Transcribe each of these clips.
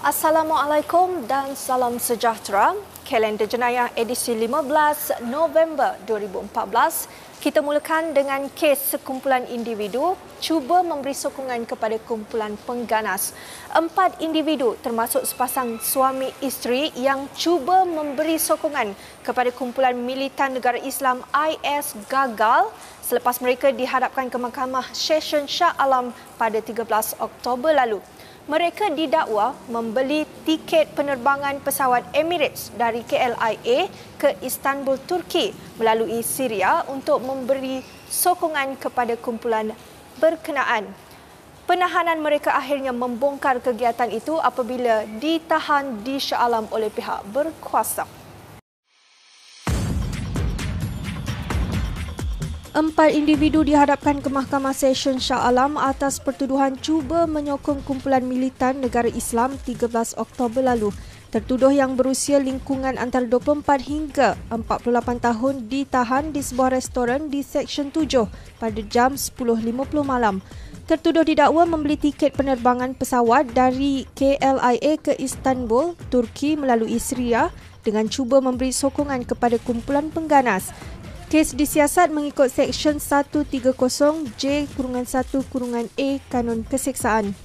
Assalamualaikum dan salam sejahtera. Kalender jenayah edisi 15 November 2014. Kita mulakan dengan kes sekumpulan individu cuba memberi sokongan kepada kumpulan pengganas. 4 individu termasuk sepasang suami isteri yang cuba memberi sokongan kepada kumpulan militan negara Islam IS gagal selepas mereka dihadapkan ke Mahkamah Session Shah Alam pada 13 Oktober lalu. Mereka didakwa membeli tiket penerbangan pesawat Emirates dari KLIA ke Istanbul, Turki melalui Syria untuk memberi sokongan kepada kumpulan berkenaan. Penahanan mereka akhirnya membongkar kegiatan itu apabila ditahan di Shah Alam oleh pihak berkuasa. 4 individu dihadapkan ke Mahkamah Session Shah Alam atas pertuduhan cuba menyokong kumpulan militan negara Islam 13 Oktober lalu. Tertuduh yang berusia lingkungan antara 24 hingga 48 tahun ditahan di sebuah restoran di Seksyen 7 pada jam 10.50 malam. Tertuduh didakwa membeli tiket penerbangan pesawat dari KLIA ke Istanbul, Turki melalui Syria dengan cuba memberi sokongan kepada kumpulan pengganas. Kes disiasat mengikut Seksyen 130J-1-A Kanun Keseksaan.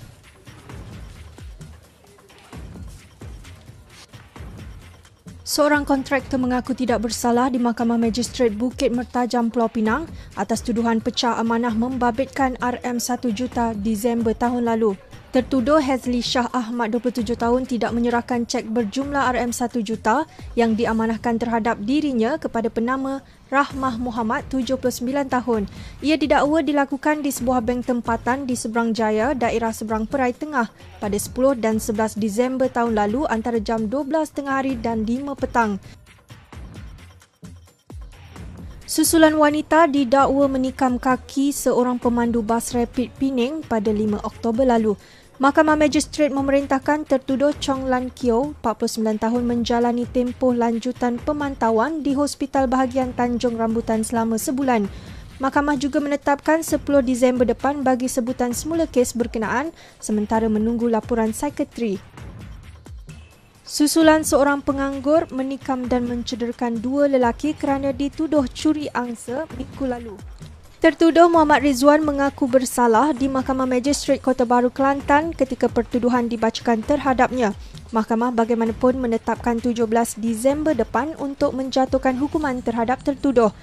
Seorang kontraktor mengaku tidak bersalah di Mahkamah Magistrate Bukit Mertajam, Pulau Pinang atas tuduhan pecah amanah membabitkan RM1 juta Disember tahun lalu. Tertuduh Hazli Shah Ahmad 27 tahun tidak menyerahkan cek berjumlah RM1 juta yang diamanahkan terhadap dirinya kepada penama Rahmah Muhammad 79 tahun. Ia didakwa dilakukan di sebuah bank tempatan di Seberang Jaya, daerah Seberang Perai Tengah pada 10 dan 11 Disember tahun lalu antara jam 12 tengah hari dan 5 petang. Susulan wanita didakwa menikam kaki seorang pemandu bas rapid Pening pada 5 Oktober lalu. Mahkamah Magistrate memerintahkan tertuduh Chong Lan Kyo, 49 tahun menjalani tempoh lanjutan pemantauan di Hospital Bahagian Tanjung Rambutan selama sebulan. Mahkamah juga menetapkan 10 Disember depan bagi sebutan semula kes berkenaan sementara menunggu laporan psikiatri. Susulan seorang penganggur menikam dan mencederakan 2 lelaki kerana dituduh curi angsa minggu lalu. Tertuduh Muhammad Rizwan mengaku bersalah di Mahkamah Magistrate Kota Baru, Kelantan ketika pertuduhan dibacakan terhadapnya. Mahkamah bagaimanapun menetapkan 17 Disember depan untuk menjatuhkan hukuman terhadap tertuduh.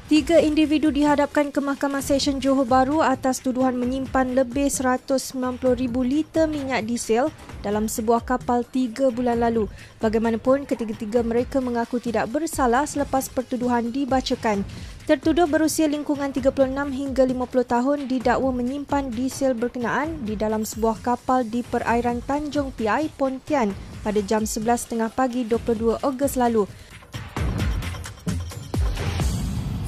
3 individu dihadapkan ke Mahkamah Session Johor Bahru atas tuduhan menyimpan lebih 190,000 liter minyak diesel dalam sebuah kapal 3 bulan lalu. Bagaimanapun, ketiga-tiga mereka mengaku tidak bersalah selepas pertuduhan dibacakan. Tertuduh berusia lingkungan 36 hingga 50 tahun didakwa menyimpan diesel berkenaan di dalam sebuah kapal di perairan Tanjung Piai, Pontian pada jam 11.30 pagi 22 Ogos lalu.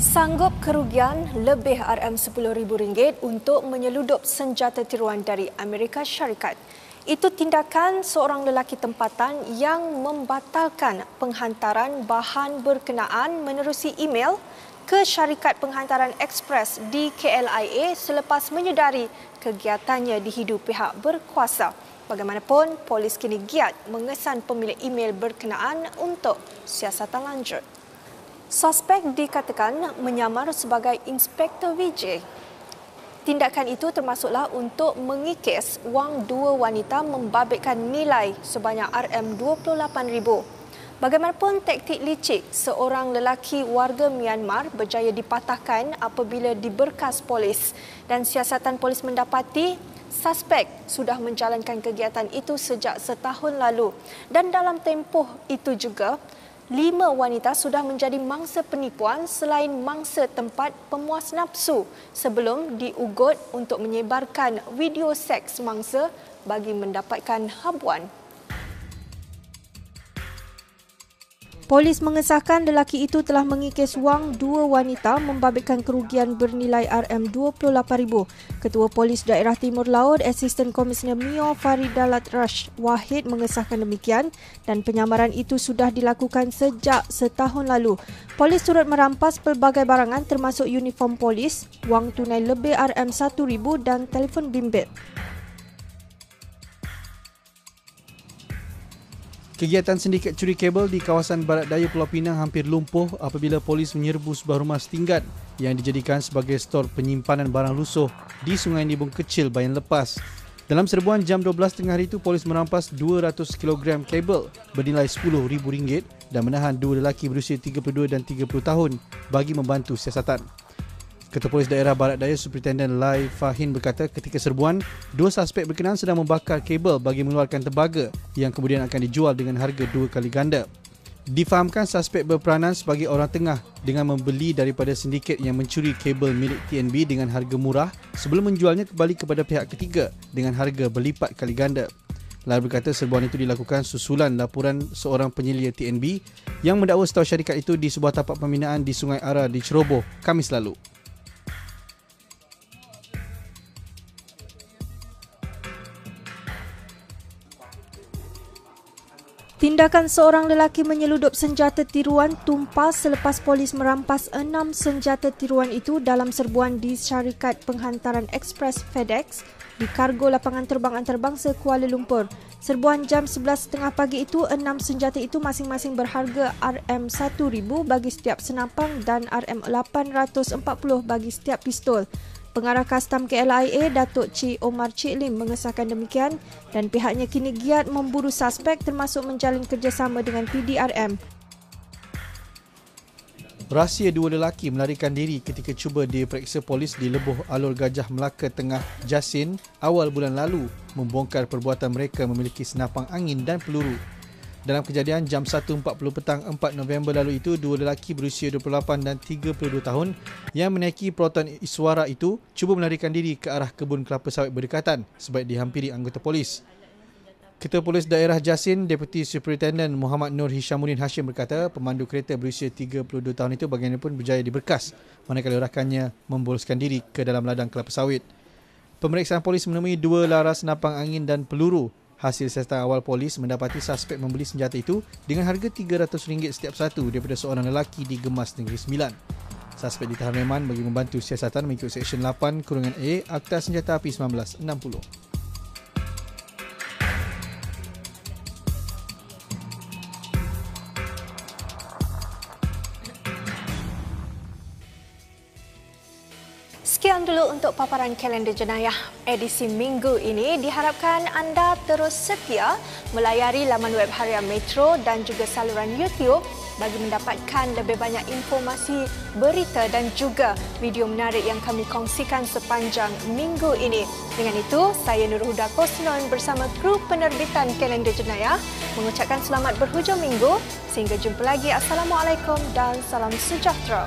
Sanggup kerugian lebih RM10,000 untuk menyeludup senjata tiruan dari Amerika Syarikat. Itu tindakan seorang lelaki tempatan yang membatalkan penghantaran bahan berkenaan menerusi email ke syarikat penghantaran ekspres di KLIA selepas menyedari kegiatannya dihidu pihak berkuasa. Bagaimanapun, polis kini giat mengesan pemilik email berkenaan untuk siasatan lanjut. Suspek dikatakan menyamar sebagai Inspektor Vijay. Tindakan itu termasuklah untuk mengikis wang 2 wanita membabitkan nilai sebanyak RM28,000. Bagaimanapun taktik licik seorang lelaki warga Myanmar berjaya dipatahkan apabila diberkas polis dan siasatan polis mendapati suspek sudah menjalankan kegiatan itu sejak setahun lalu dan dalam tempoh itu juga 5 wanita sudah menjadi mangsa penipuan selain mangsa tempat pemuas nafsu sebelum diugut untuk menyebarkan video seks mangsa bagi mendapatkan habuan. Polis mengesahkan lelaki itu telah mengikis wang 2 wanita membabitkan kerugian bernilai RM28,000. Ketua Polis Daerah Timur Laut, Asisten Komisioner Mio Faridalat Rash Wahid mengesahkan demikian dan penyamaran itu sudah dilakukan sejak setahun lalu. Polis turut merampas pelbagai barangan termasuk uniform polis, wang tunai lebih RM1,000 dan telefon bimbit. Kegiatan sindiket curi kabel di kawasan barat daya Pulau Pinang hampir lumpuh apabila polis menyerbu sebuah rumah setinggan yang dijadikan sebagai stor penyimpanan barang lusuh di Sungai Nibung Kecil Bayan Lepas. Dalam serbuan jam 12 tengah hari itu, polis merampas 200 kg kabel bernilai RM10,000 dan menahan dua lelaki berusia 32 dan 30 tahun bagi membantu siasatan. Ketua Polis Daerah Barat Daya Superintenden Lai Fahin berkata ketika serbuan, dua suspek berkenaan sedang membakar kabel bagi mengeluarkan tembaga yang kemudian akan dijual dengan harga 2 kali ganda. Difahamkan suspek berperanan sebagai orang tengah dengan membeli daripada sindiket yang mencuri kabel milik TNB dengan harga murah sebelum menjualnya kembali kepada pihak ketiga dengan harga berlipat kali ganda. Lai berkata serbuan itu dilakukan susulan laporan seorang penyelia TNB yang mendakwa setahu syarikat itu di sebuah tapak pembinaan di Sungai Ara di Ceroboh, Khamis lalu. Tindakan seorang lelaki menyeludup senjata tiruan tumpah selepas polis merampas 6 senjata tiruan itu dalam serbuan di syarikat penghantaran ekspres FedEx di kargo lapangan terbang antarabangsa Kuala Lumpur. Serbuan jam 11.30 pagi itu, 6 senjata itu masing-masing berharga RM1,000 bagi setiap senapang dan RM840 bagi setiap pistol. Pengarah Kastam KLIA, Datuk Cik Omar Cik Lim mengesahkan demikian dan pihaknya kini giat memburu suspek termasuk menjalin kerjasama dengan PDRM. Rahsia dua lelaki melarikan diri ketika cuba diperiksa polis di Lebuh Alor Gajah Melaka Tengah Jasin awal bulan lalu membongkar perbuatan mereka memiliki senapang angin dan peluru. Dalam kejadian jam 1.40 petang 4 November lalu itu, dua lelaki berusia 28 dan 32 tahun yang menaiki perotan Iswara itu cuba melarikan diri ke arah kebun kelapa sawit berdekatan sebaik dihampiri anggota polis. Ketua Polis Daerah Jasin, Deputi Superintenden Muhammad Nur Hishamuddin Hashim berkata pemandu kereta berusia 32 tahun itu bagaimanapun berjaya diberkas manakala rakannya memboloskan diri ke dalam ladang kelapa sawit. Pemeriksaan polis menemui dua laras senapang angin dan peluru. Hasil siasatan awal polis mendapati suspek membeli senjata itu dengan harga RM300 setiap satu daripada seorang lelaki di Gemas Negeri Sembilan. Suspek ditahan reman bagi membantu siasatan mengikut Seksyen 8(A) Akta Senjata Api 1960. Sekian dulu untuk paparan kalender jenayah edisi minggu ini. Diharapkan anda terus setia melayari laman web Harian Metro dan juga saluran YouTube bagi mendapatkan lebih banyak informasi, berita dan juga video menarik yang kami kongsikan sepanjang minggu ini. Dengan itu, saya Nur Huda Kosnon bersama kru penerbitan kalender jenayah mengucapkan selamat berhujung minggu. Sehingga jumpa lagi. Assalamualaikum dan salam sejahtera.